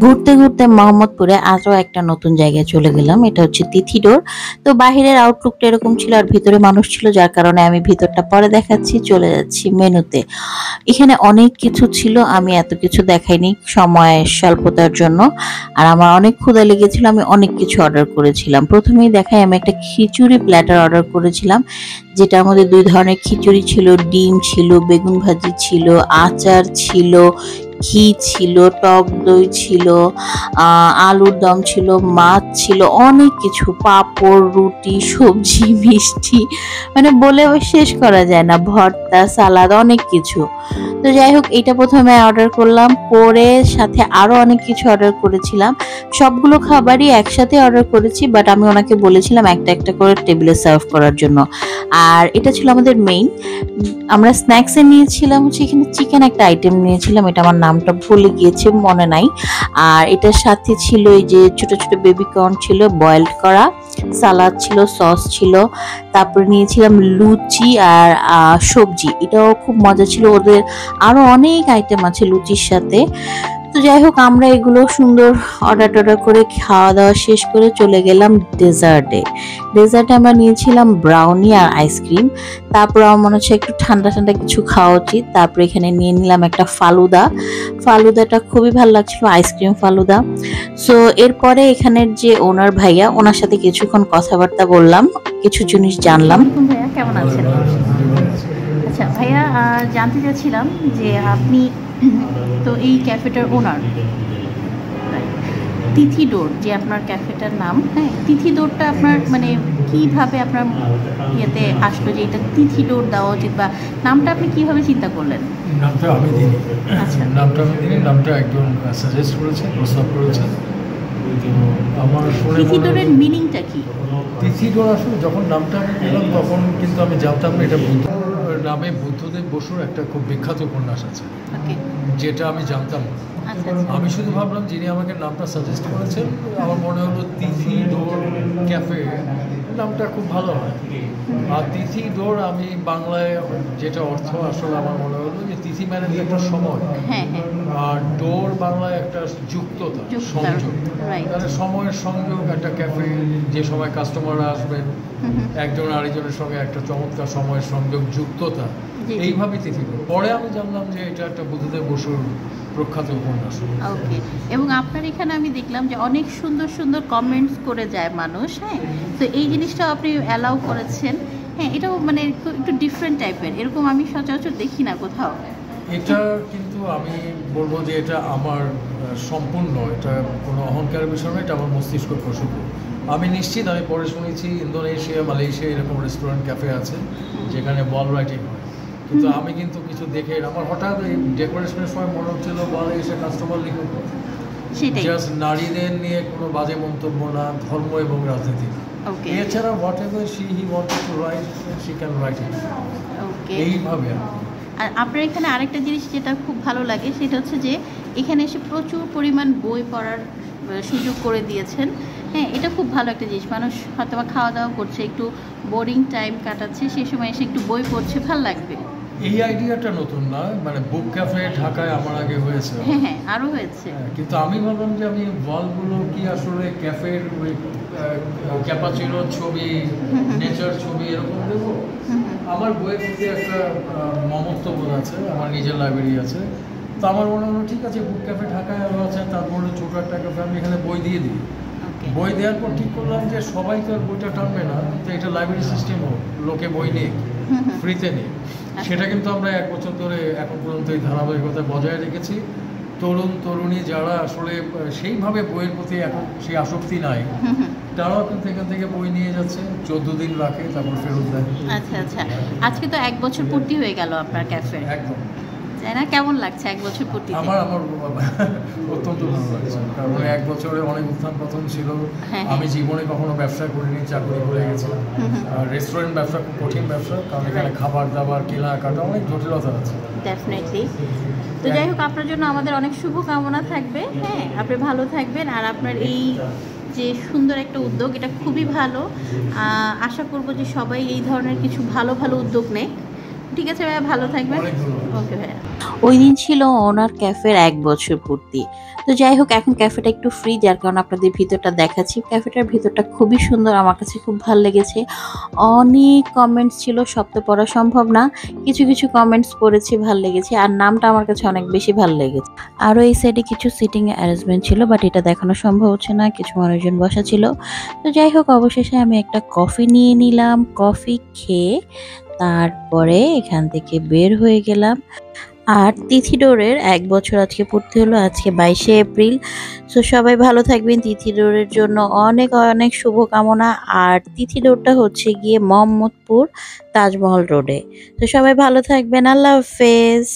ঘুরতে ঘুরতে মোহাম্মদপুরে আরো একটা নতুন জায়গায় চলে গেলাম। এটা হচ্ছে তিথি ডোর। তো বাহিরের আউটলুকটা এরকম ছিল আর ভিতরে মানুষ ছিল, যার কারণে আমি ভিতরটা পরে দেখাচ্ছি। চলে যাচ্ছি মেনুতে। এখানে অনেক কিছু ছিল, আমি এত কিছু দেখাইনি সময়ের স্বল্পতার জন্য। আর আমার অনেক ক্ষুধা লেগেছিল, আমি অনেক কিছু অর্ডার করেছিলাম। প্রথমেই দেখাই, আমি একটা খিচুড়ি প্ল্যাটার অর্ডার করেছিলাম, যেটার মধ্যে দুই ধরনের খিচুড়ি ছিল, ডিম ছিল, বেগুন ভাজি ছিল, আচার ছিল, ঘি ছিল, টক দই ছিল, আলুর দম ছিল, মাছ ছিল, অনেক কিছু, পাঁপড়, রুটি, সবজি, মিষ্টি, মানে বলে শেষ করা যায় না, ভর্তা, সালাদ, অনেক কিছু। তো যাই হোক, এটা প্রথমে অর্ডার করলাম, করে সাথে আরো অনেক কিছু অর্ডার করেছিলাম। সবগুলো খাবারই একসাথে অর্ডার করেছি, বাট আমি ওনাকে বলেছিলাম একটা একটা করে টেবিলে সার্ভ করার জন্য। আর এটা ছিল আমাদের মেইন। আমরা স্ন্যাক্সে নিয়েছিলাম হচ্ছে এখানে চিকেন একটা আইটেম নিয়েছিলাম, এটা আমার নামটা ভুলে গিয়েছে, মনে নাই। আর এটার সাথে ছিল এই যে ছোট ছোট বেবি কর্ন ছিল বয়েলড করা, সালাদ ছিল, সস ছিল, তারপরে নিয়েছিলাম লুচি আর সবজি, এটাও খুব মজা ছিল। ওদের আরো অনেক আইটেম আছে লুচির সাথে। তো যাই হোক, আমরা এগুলো সুন্দর অর্ডার করে খাওয়া দাওয়া শেষ করে চলে গেলাম ডেজার্টে আমরা নিয়েছিলাম ব্রাউনি আর আইসক্রিম। তারপর আমার মনে হচ্ছে একটু ঠান্ডা ঠান্ডা কিছু খাওয়া উচিত, তারপরে এখানে নিয়ে নিলাম একটা ফালুদাটা খুবই ভালো লাগছিল, আইসক্রিম ফালুদা। সো এরপরে এখানের যে ওনার ভাইয়া, ওনার সাথে কিছুক্ষণ কথাবার্তা বললাম, কিছু জিনিস জানলাম। ভাইয়া কেমন আছেন? আচ্ছা ভাইয়া, জানতে চাচ্ছিলাম যে আপনি তো এই ক্যাফেটার ওনার, তিথি ডোর যে আপনার ক্যাফেটার নাম, হ্যাঁ, তিথি ডোরটা আপনার মানে কিভাবে আপনার ইয়েতে আসলো যে এটা তিথি ডোর দেওয়া উচিত, বা নামটা আপনি কিভাবে চিন্তা করলেন? নামটা আমি দিই। আচ্ছা, নামটা আমি দিই, নামটা একজন সাজেস্ট করেছে, প্রস্তাব করেছে। তো আমার শুনে তিথি ডোরের মিনিংটা কি? তিথি ডোর আসলে যখন নামটা আমি দিলাম তখন কিন্তু আমি জানতাম না এটা বুদ্ধ নামে বুদ্ধদেব বসুর একটা খুব বিখ্যাত উপন্যাস আছে, যেটা আমি জানতাম না। আমি শুধু ভাবলাম যিনি আমাকে নামটা সাজেস্ট করেছেন, আমার মনে হলো তিথি ডোর ক্যাফে নামটা খুব ভালো হয়। আর তিথি ডোর আমি বাংলায় যেটা অর্থ আসলে আমার মনে হলো যে তিথি মানে একটা সময়, আর ডোর বাংলায় একটা যুক্ততা, সংযোগ, তাহলে সময়ের সংযোগ, একটা ক্যাফে যে সময় কাস্টমাররা আসবেন একজন আরেকজনের সঙ্গে একটা চমৎকার সময়ের সংযোগ, যুক্ততা, এইভাবে তিথি ডোর। পরে আমি জানলাম যে এটা একটা বুদ্ধদেব বসুর প্রখ্যাত উপন্যাস। ওকে, এবং আপনার এখানে আমি দেখলাম যে অনেক সুন্দর সুন্দর কমেন্টস করে যায় মানুষ, হ্যাঁ, তো এই জিনিসটাও আপনি অ্যালাউ করেছেন। হ্যাঁ, এটাও মানে একটু ডিফারেন্ট টাইপের, এরকম আমি সচরাচর দেখি না কোথাও। এটা কিন্তু আমি বলবো যে এটা আমার সম্পূর্ণ, এটা কোনো অহংকারের বিষয় নয়, এটা আমার মস্তিষ্ক প্রসঙ্গ। আমি নিশ্চিত, আমি পরে শুনেছি ইন্দোনেশিয়া, মালয়েশিয়া এরকম রেস্টুরেন্ট ক্যাফে আছে যেখানে বল রাইটিং হয়, কিন্তু আমি কিন্তু কিছু দেখে আমার হঠাৎ এই ডেকোরেশনের সময় মনে হচ্ছিল বলে এসে কাস্টমার লিখুক, জাস্ট নারীদের নিয়ে কোনো বাজে মন্তব্য না, ধর্ম এবং রাজনীতি, এছাড়া whatever he wanted to write she can write it, এইভাবে। আর আপনার এখানে আরেকটা জিনিস যেটা খুব ভালো লাগে সেটা হচ্ছে যে এখানে এসে প্রচুর পরিমাণ বই পড়ার সুযোগ করে দিয়েছেন। হ্যাঁ, এটা খুব ভালো একটা জিনিস। মানুষ হয়তো বা খাওয়া দাওয়া করছে, একটু বোরিং টাইম কাটাচ্ছে, সেই সময় এসে একটু বই পড়ছে, ভালো লাগবে। এই আইডিয়াটা নতুন না, মানে বুক ক্যাফে ঢাকায় আমার আগে হয়েছে, হ্যাঁ আরও হয়েছে, কিন্তু আমি ভাবলাম যে আমি ওয়ালগুলো কি আসলে ক্যাফের ওই ক্যাপাচিনো ছবি, নেচার ছবি এরকম দেবো। আমার বইয়ের প্রতি একটা মমত্ববোধ আছে, আমার নিজের লাইব্রেরি আছে, তো আমার মনে হলো ঠিক আছে বুক ক্যাফে ঢাকায় আরও আছে, তারপরে ছোটো একটা ক্যাফে আমি এখানে বই দিয়ে দিই। বই দেওয়ার পর ঠিক করলাম যে সবাই তো আর বইটা টানবে না, তো এটা লাইব্রেরি সিস্টেম হোক, লোকে বই নিক, ফ্রিতে নিক। সেটা কিন্তু আমরা 1 বছর ধরে এখন পর্যন্ত এই ধারাবাহিকতা বজায় রেখেছি। তরুণ তরুণী যারা আসলে সেইভাবে বইয়ের প্রতি এখন সেই আসক্তি নাই, তারাও কিন্তু এখান থেকে বই নিয়ে যাচ্ছে, 14 দিন রাখে, তারপর ফেরত দেয়। আচ্ছা আচ্ছা, আজকে তো 1 বছর পূর্তি হয়ে গেল আপনার ক্যাফে, একদম তাই না? কেমন লাগছে 1 বছর পূর্তি? আমার অত্যন্ত ভালো লাগছে, কারণ 1 বছরে অনেক উত্থান পতন ছিল। আমি জীবনে কখনো ব্যবসা করিনি, চাকরি করে গেছি। রেস্টুরেন্ট ব্যবসা খুব কঠিন ব্যবসা, কারণ এখানে খাবার দাবার কেনাকাটা অনেক জটিলতা আছে। ডেফিনেটলি। তো যাই হোক, আপনার জন্য আমাদের অনেক শুভকামনা থাকবে। হ্যাঁ, আপনি ভালো থাকবেন, আর আপনার এই যে সুন্দর একটা উদ্যোগ, এটা খুবই ভালো। আশা করব যে সবাই এই ধরনের কিছু ভালো ভালো উদ্যোগ নেয়। ঠিক আছে ভাইয়া, ভালো থাকবেন। অনেক ধন্যবাদ। ওকে ভাইয়া। ওই দিন ছিল ওনার ক্যাফের 1 বছর পূর্তি। তো যাই হোক, এখন ক্যাফেটা একটু ফ্রি, যার কারণে আপনাদের ভিতরটা দেখাচ্ছি। ক্যাফেটার ভিতরটা খুবই সুন্দর, আমার কাছে খুব ভালো লেগেছে। অনেক কমেন্টস ছিল, সব তো পড়া সম্ভব না। কিছু কিছু কমেন্টস পড়েছি, ভাল লেগেছে। আর নামটা আমার কাছে অনেক বেশি ভালো লেগেছে। আরও এই সাইডে কিছু সিটিং অ্যারেঞ্জমেন্ট ছিল, বাট এটা দেখানো সম্ভব হচ্ছে না, কিছু মানুষজন বসা ছিল। তো যাই হোক, অবশেষে আমি একটা কফি নিয়ে নিলাম। কফি খেয়ে তারপরে এখান থেকে বের হয়ে গেলাম। আর তিথিডোরের 1 বছর আজকে পূর্তি হলো, আজকে 22শে এপ্রিল। সো সবাই ভালো থাকবেন। তিথিডোরের জন্য অনেক অনেক শুভকামনা। আর তিথিডোরটা হচ্ছে গিয়ে মোহাম্মদপুর তাজমহল রোডে। তো সবাই ভালো থাকবেন। আল্লাহ হাফেজ।